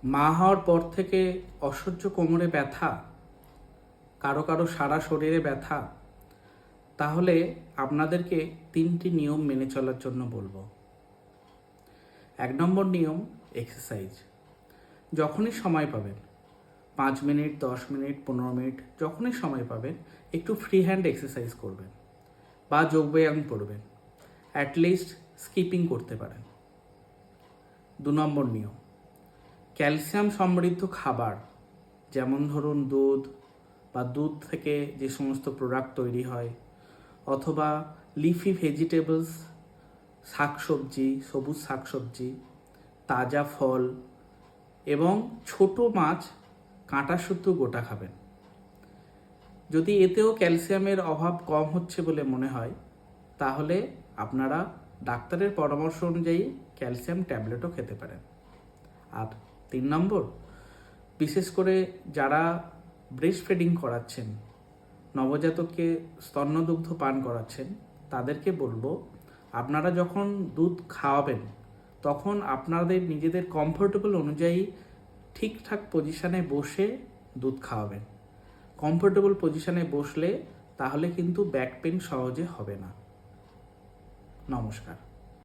মা হওয়ার পর থেকে অসহ্য কোমরে ব্যথা, কারো কারো সারা শরীরে ব্যথা, তাহলে আপনাদেরকে 3টি নিয়ম মেনে চলার জন্য বলবো। 1 নম্বর নিয়ম, এক্সারসাইজ। যখনই সময় পাবেন, 5 মিনিট, 10 মিনিট, 15 মিনিট, যখনই সময় পাবেন একটু ফ্রি হ্যান্ড এক্সারসাইজ করবেন বা যোগব্যায়াম করবেন। অ্যাটলিস্ট স্কিপিং করতে পারেন। 2 নম্বর নিয়ম, ক্যালসিয়াম সমৃদ্ধ খাবার, যেমন ধরুন দুধ বা দুধ থেকে যে সমস্ত প্রোডাক্ট তৈরি হয়, অথবা লিফি ভেজিটেবলস, শাকসবজি, সবুজ শাকসবজি, তাজা ফল এবং ছোট মাছ কাঁটা শুদ্ধ গোটা খাবেন। যদি এতেও ক্যালসিয়ামের অভাব কম হচ্ছে বলে মনে হয়, তাহলে আপনারা ডাক্তারের পরামর্শ অনুযায়ী ক্যালসিয়াম ট্যাবলেটও খেতে পারেন। আর 3 নম্বর, বিশেষ করে যারা ব্রেস্ট ফিডিং করাচ্ছেন, নবজাতককে স্তন্যদুগ্ধ পান করাচ্ছেন, তাদেরকে বলবো আপনারা যখন দুধ খাওয়াবেন তখন আপনাদের নিজেদের কমফোর্টেবল অনুযায়ী ঠিকঠাক পজিশানে বসে দুধ খাওয়াবেন। কমফোর্টেবল পজিশানে বসলে তাহলে কিন্তু ব্যাক পেন সহজে হবে না। নমস্কার।